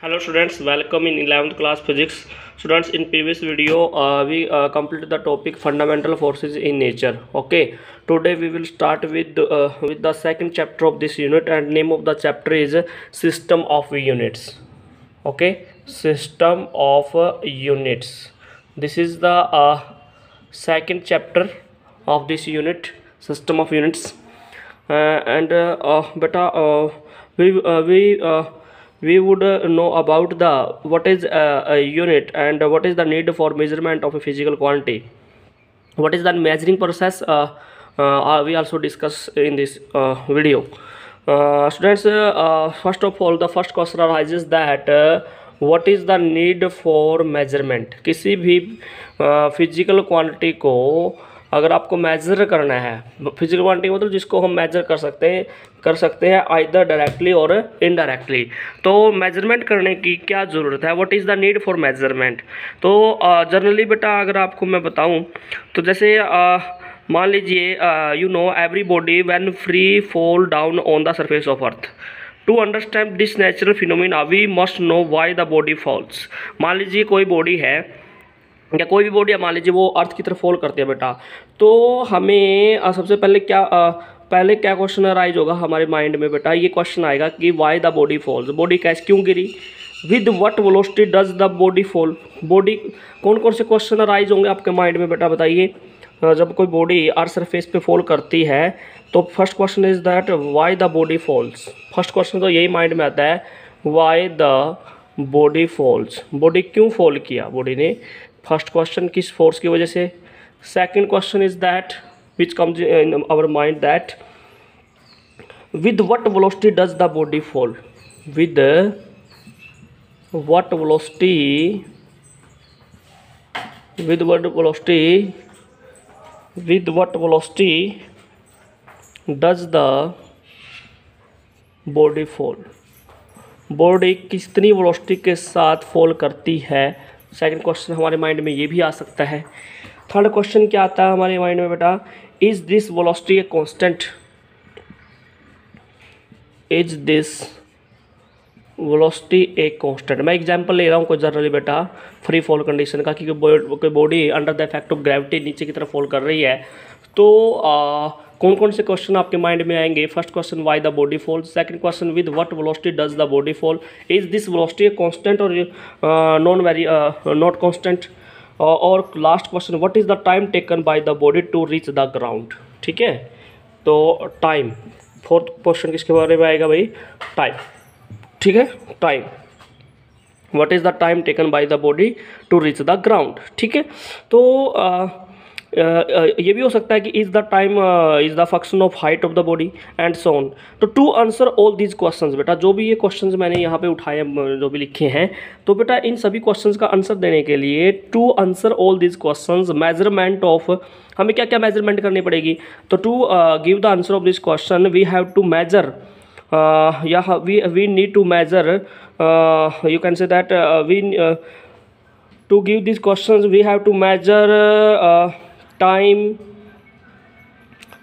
Hello students, welcome in 11th class physics. Students, in previous video we completed the topic fundamental forces in nature. Okay, today we will start with the second chapter of this unit, and name of the chapter is system of units. Okay, system of units. This is the second chapter of this unit, system of units. And beta we would know about the what is a unit, and what is the need for measurement of a physical quantity, what is the measuring process. We also discuss in this video. Students, first of all, the first question arises that what is the need for measurement. किसी भी physical quantity को अगर आपको major करना है, physical quantity मतलब जिसको हम मेजर कर सकते हैं आइदर डायरेक्टली और इनडायरेक्टली, तो मेजरमेंट करने की क्या ज़रूरत है, what is the need for measurement. तो जनरली बेटा अगर आपको मैं बताऊं तो जैसे मान लीजिए you know every body when free fall down on the surface of earth. To understand this natural phenomena we must know why the body falls. मान लीजिए कोई बॉडी है या कोई भी बॉडी है, मान लीजिए वो अर्थ की तरफ फॉल करती है बेटा, तो हमें सबसे पहले क्या क्वेश्चन राइज होगा हमारे माइंड में बेटा. ये क्वेश्चन आएगा कि why the body falls, body कैसे क्यों गिरी, with what velocity does the body fall. Body कौन कौन से क्वेश्चन राइज होंगे आपके माइंड में बेटा बताइए. जब कोई बॉडी अर्थ सरफेस पे फॉल करती है तो first question is that why the body falls. First question तो यही माइंड में आता है, why the body falls, body क्यों फॉल किया बॉडी ने. फर्स्ट क्वेश्चन किस फोर्स की वजह से. Second question is that which comes in our mind that with what velocity does the body fall, with what velocity does the body fall, body कितनी velocity के साथ fall करती है. सेकंड क्वेश्चन हमारे माइंड में ये भी आ सकता है. थर्ड क्वेश्चन क्या आता है हमारे माइंड में बेटा, is this velocity a constant, is this velocity a constant. मैं एग्जांपल ले रहा हूँ कोई जनरली बेटा फ्री फॉल कंडीशन का, क्योंकि body under the effect of gravity नीचे की तरफ फॉल कर रही है. तो कौन कौन से क्वेश्चन आपके माइंड में आएंगे. First question why the body fall, second question with what velocity does the body fall, is this velocity constant और नॉट कांस्टेंट, और last question what is the time taken by the body to reach the ground. ठीक है, तो time. Fourth question किसके बारे में आएगा भाई, टाइम. ठीक है, time, what is the time taken by the body to reach the ground. ठीक है, तो ये भी हो सकता है कि is the time is the function of height of the body and so on. तो to answer all these questions बेटा, जो भी ये क्वेश्चंस मैंने यहाँ पे उठाए जो भी लिखे हैं, तो बेटा इन सभी क्वेश्चंस का आंसर देने के लिए to answer all these questions measurement of, हमें क्या क्या मेजरमेंट करनी पड़ेगी. तो to give the answer of this question we have to measure, we need to measure, you can say that to give these questions we have to measure time,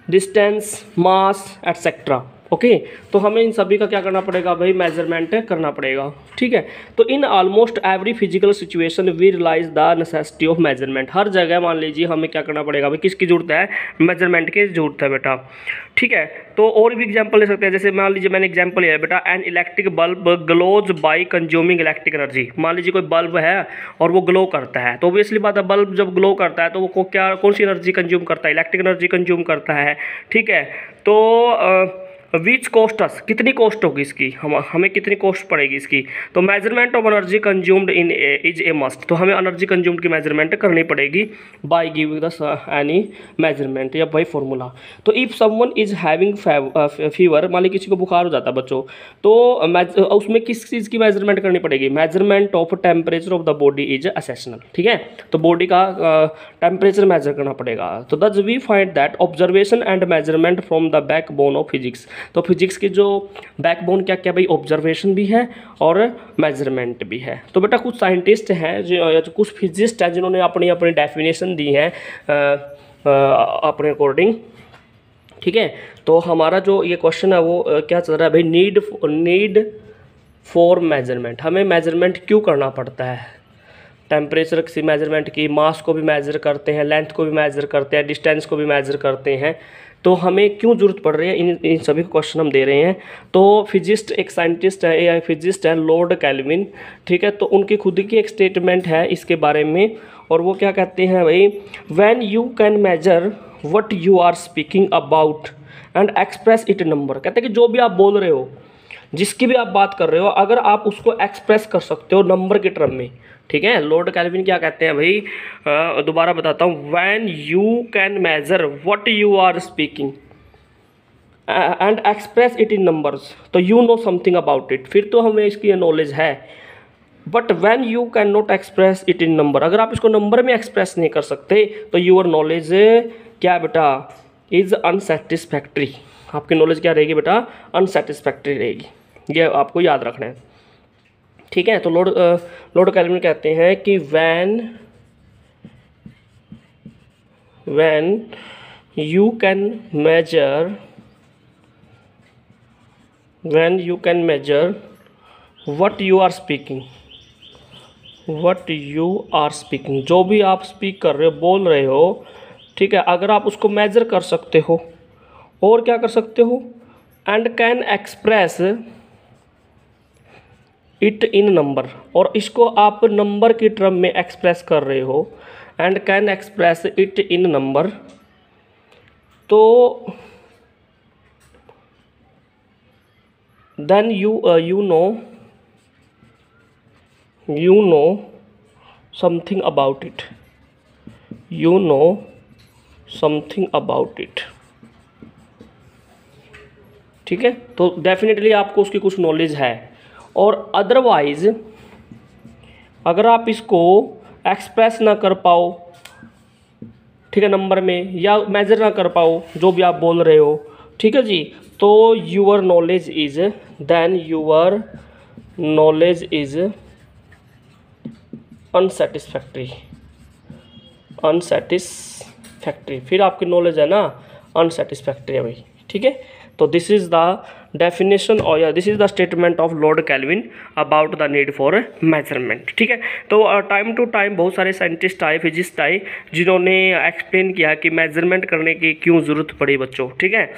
distance, mass, etc. Okay, तो हमें इन सभी का क्या करना पड़ेगा भाई, measurement करना पड़ेगा. ठीक है, तो in almost every physical situation we realise the necessity of measurement. हर जगह मान लीजिए हमें क्या करना पड़ेगा भाई, किसकी जरूरत है, मेजरमेंट की जरूरत है बेटा. ठीक है, तो और भी एग्जांपल ले सकते हैं. जैसे मान लीजिए मैंने एग्जांपल लिया है बेटा, an electric bulb glows by consuming electric energy. मान लीजिए कोई बल्ब है और वो ग्लो करता है, तो ऑब्वियसली बात है बल्ब जब ग्लो करता है तो वो कौन सी एनर्जी कंज्यूम करता है, इलेक्ट्रिक एनर्जी कंज्यूम करता है. ठीक है, तो विच कॉस्टस, कितनी कॉस्ट होगी इसकी, हमें कितनी कॉस्ट पड़ेगी इसकी. तो measurement of energy consumed in is a must, तो हमें एनर्जी कंज्यूम्ड की मेजरमेंट करनी पड़ेगी by giving the any measurement या बाय फॉर्मूला. तो if someone is having fever, मान लीजिए किसी को बुखार हो जाता है बच्चों, तो उसमें किस चीज़ की मेजरमेंट करनी पड़ेगी, measurement of temperature of the body is essential. ठीक है, तो बॉडी का टेम्परेचर मेजर करना पड़ेगा. तो thus we find that observation and measurement from the backbone of physics. तो फिजिक्स की जो बैकबोन क्या क्या भाई, ऑब्जर्वेशन भी है और मेजरमेंट भी है. तो बेटा कुछ साइंटिस्ट हैं जो कुछ फिजिस्ट हैं जिन्होंने अपनी अपनी डेफिनेशन दी है अपने अकॉर्डिंग. ठीक है, तो हमारा जो ये क्वेश्चन है वो क्या चल रहा है भाई, नीड फॉर मेजरमेंट, हमें मेजरमेंट क्यों करना पड़ता है? टेम्परेचर की मेजरमेंट की, मास को भी मेज़र करते हैं, लेंथ को भी मेज़र करते हैं, डिस्टेंस को भी मेज़र करते हैं, तो हमें क्यों ज़रूरत पड़ रही है? इन सभी क्वेश्चन हम दे रहे हैं। तो फिजिस्ट एक साइंटिस्ट है या फिजिस्ट है लॉर्ड कैल्विन, ठीक है, तो उनकी खुद की एक स्टेटमेंट है इसके बारे में, और वो क्या कहते हैं भाई, when you can measure what you are speaking about and express it number, कहते हैं कि जो भी आप बोल रहे हो, जिसकी भी आप बात कर रहे हो, अगर आप उसको एक्सप्रेस कर सकते हो नंबर के टर्म में, ठीक है। लॉर्ड कैल्विन क्या कहते हैं भाई, दोबारा बताता हूँ, when you can measure what you are speaking and express it in numbers, तो you know something about it, फिर तो हमें इसकी नॉलेज है। But when you can not express it in number, अगर आप इसको नंबर में एक्सप्रेस नहीं कर सकते तो यूर नॉलेज क्या बेटा, इज़ अनसेटिस्फैक्ट्री, आपकी नॉलेज क्या रहेगी बेटा, अनसेटिस्फैक्ट्री रहेगी, ये आपको याद रखना है, ठीक है। तो लॉर्ड कैल्विन कहते हैं कि when you can measure what you are speaking, जो भी आप स्पीक कर रहे हो, बोल रहे हो, ठीक है, अगर आप उसको मेजर कर सकते हो और क्या कर सकते हो, and can express it in number, और इसको आप नंबर की टर्म में एक्सप्रेस कर रहे हो, and can express it in number, तो then you know something about it, ठीक है। तो डेफिनेटली आपको उसकी कुछ नॉलेज है, और अदरवाइज अगर आप इसको एक्सप्रेस ना कर पाओ, ठीक है, नंबर में, या मेजर ना कर पाओ जो भी आप बोल रहे हो, ठीक है जी, तो यूर नॉलेज इज अनसेटिस्फैक्ट्री, फिर आपकी नॉलेज है ना अनसेटिस्फैक्ट्री है भाई, ठीक है। तो दिस इज़ द डेफिनेशन और या this is the statement of Lord Kelvin about the need for measurement, ठीक है। तो टाइम टू टाइम बहुत सारे साइंटिस्ट आए, फिजिस्ट आए, जिन्होंने एक्सप्लेन किया कि मेजरमेंट करने की क्यों ज़रूरत पड़ी बच्चों, ठीक है।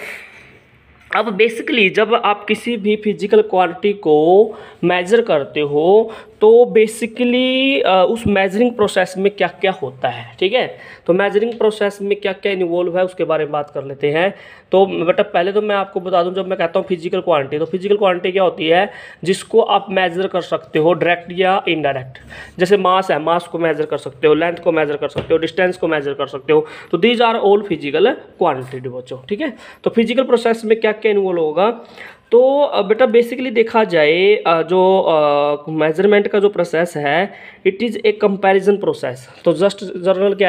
अब बेसिकली जब आप किसी भी फिजिकल क्वांटिटी को मेजर करते हो तो बेसिकली उस मेजरिंग प्रोसेस में क्या क्या होता है, ठीक है। तो मेजरिंग प्रोसेस में क्या क्या इन्वॉल्व है उसके बारे में बात कर लेते हैं। तो बेटा पहले तो मैं आपको बता दूं, जब मैं कहता हूं फिजिकल क्वांटिटी, तो फिजिकल क्वांटिटी क्या होती है, जिसको आप मेजर कर सकते हो डायरेक्ट या इनडायरेक्ट। जैसे मास है, मास को मेजर कर सकते हो, लेंथ को मेजर कर सकते हो, डिस्टेंस को मेजर कर सकते हो, तो these are all physical quantity बच्चों, ठीक है। तो फिजिकल प्रोसेस में क्या क्या इन्वॉल्व होगा, तो बेटा बेसिकली देखा जाए जो मेजरमेंट का जो प्रोसेस है, it is a comparison process. तो जस्ट जनरल क्या है,